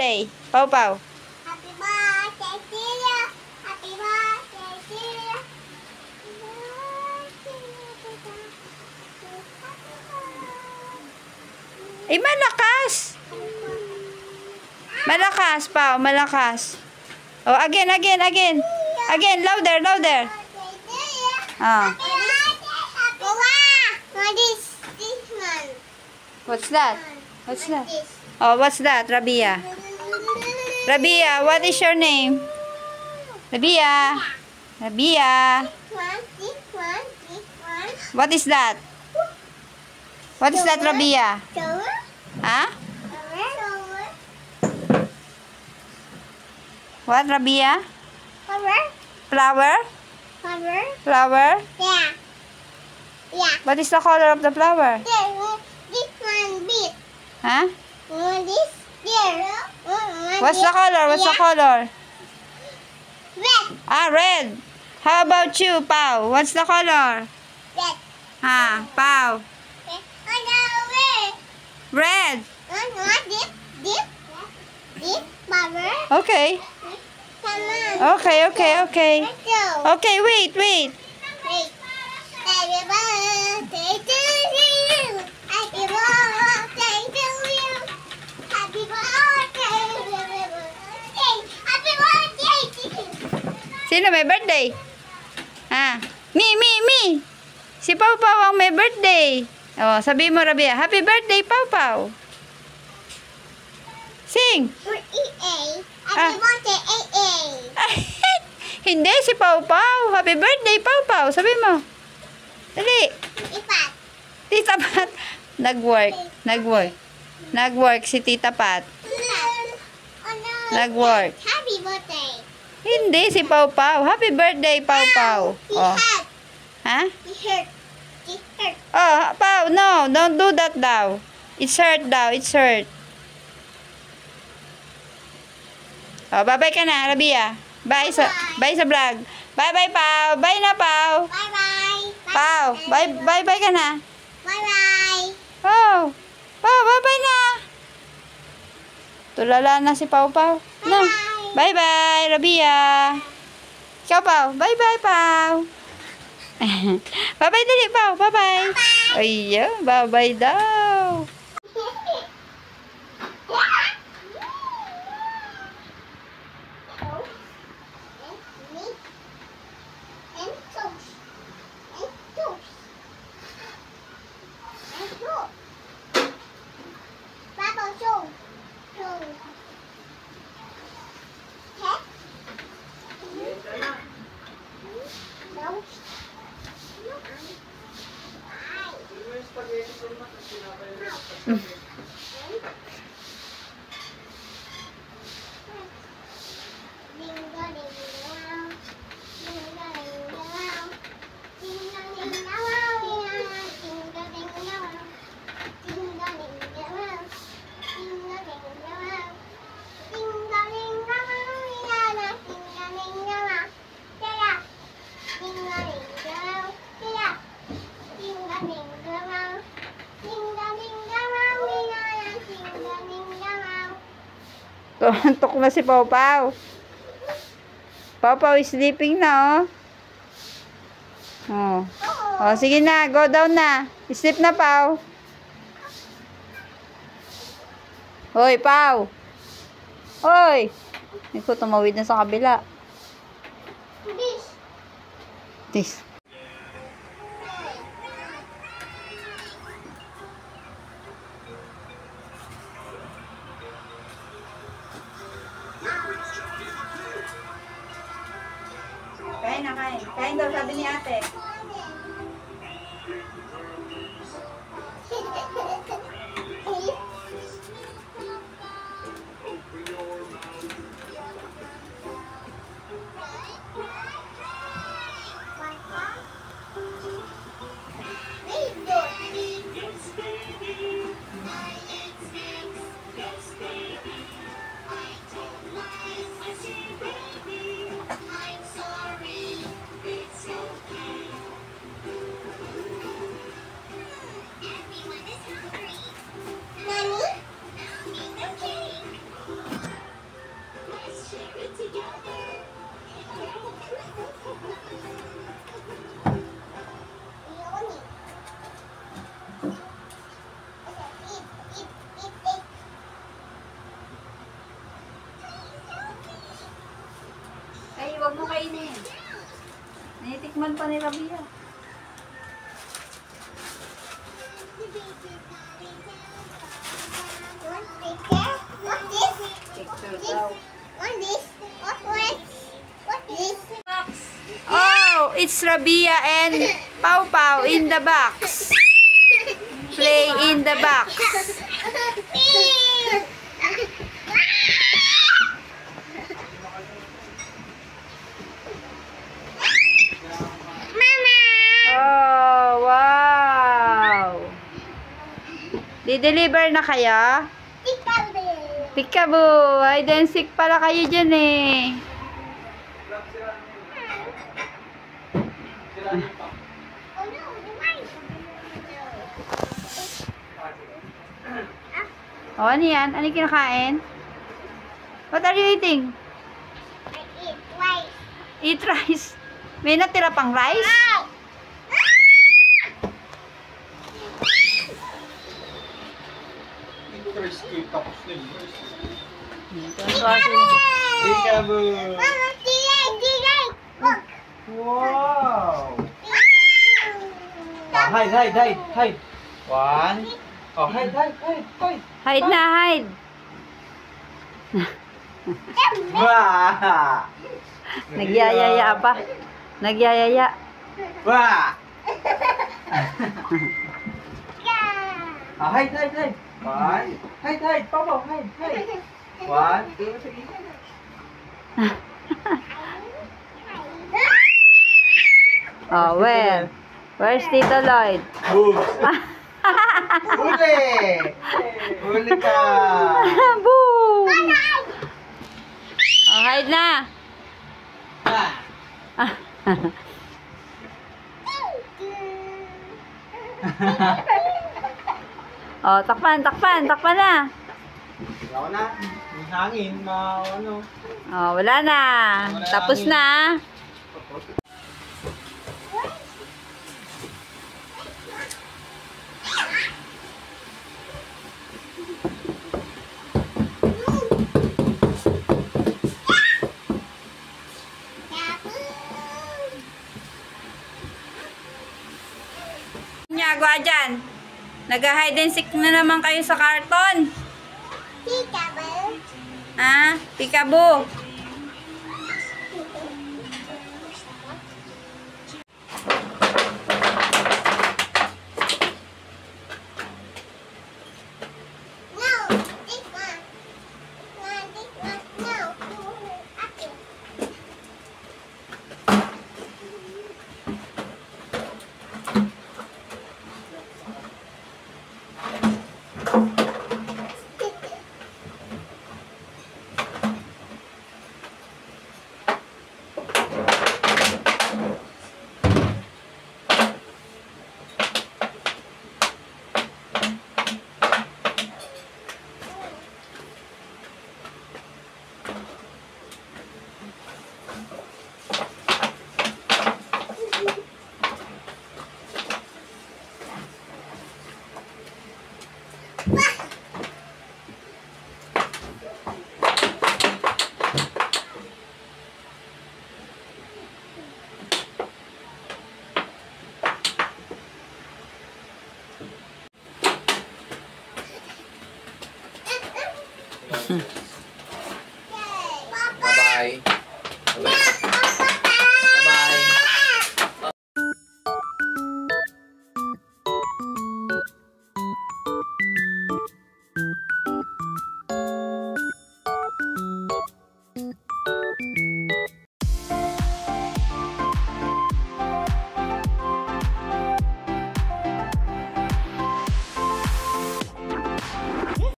birthday, Pau Pau? Happy birthday to you. Happy birthday to you. Eh, malakas. Malakas, Pau, malakas. Oh, again. Again, louder. Ah. This one. What's that? Oh, what's that, Rabia? Rabia, what is your name? Rabia. This one. What is that? What is that, Rabia? Shower. Huh? Shower. What, Rabia? Shower. Flower? Shower. Flower? Yeah. What is the color of the flower? This one big. Huh? This here. What's the color? Red. Ah, red. How about you, Pau? What's the color? Red. Ah, Pau. Red. This flower. Okay. Come on. Okay. Let's go. Okay, wait. Wait. Happy birthday to you. Happy birthday to you. Happy birthday. Happy birthday to you. Sino may birthday? Ah, me. Si Pau Pau ang may birthday. Oh, sabi mo, Rabia, happy birthday, Pau Pau. Sing. For EA. Happy birthday, AA. Hindi, si Pau Pau. Happy birthday, Pau Pau. Sabi mo. Dali. Ipat. Tita Pat. Nag-work si Tita Pat. Nag-work. Happy birthday. Hindi, si Pau Pau. Happy birthday, Pau Pau. He Oh. hurt. Ha? He hurt. Oh, Pau, no. Don't do that daw. It's hurt daw. It's hurt. Oh, bye-bye ka na, Rabia. Bye sa vlog. Bye-bye, Pau. Bye na, Pau. Bye-bye. Pau, bye-bye ka na. Bye-bye. Pau, bye-bye na. Tulala na si Pau Pau. No. Bye-bye, Rabia. Ikaw, Pau. Bye-bye, Pau. Bye-bye dali, Pau. Bye-bye. Ayun, bye-bye daw. Antok na si Pau Pau. Pau Pau is sleeping na, oh. Oh, sige na. Go down na. Sleep na, Pau. Hoy, Pau. Hoy. Ikaw tumawid na sa kabila. This. Kain na, kain. Kain daw, sabi ni ate. Oh, it's Rabia and Pau Pau in the box. Play in the box. Oh, wow. Di-deliver na kayo? Peekaboo. Hide and seek pala kayo dyan eh. Oh, ano yan? Ano yung kinakain? What are you eating? Eat rice. May natira pang rice? Peekaboo! Wow! Oh, hide. One. Oh, hide. Hide na, hide. Wah! Nagyayaya pa. Nagyayaya. Wah! Oh, hide. One. Hide. Papa, hide. One, two, three. Oh, where? Where's Tito Lloyd? Huli ka! Boom! Oh, hide na. Oh, takpan na. Wala ko na. May hangin, ano. Oh, wala na. Tapos na. Nyagwa dyan. Nag-hide and seek na naman kayo sa karton. Ah, peekaboo. Bye-bye.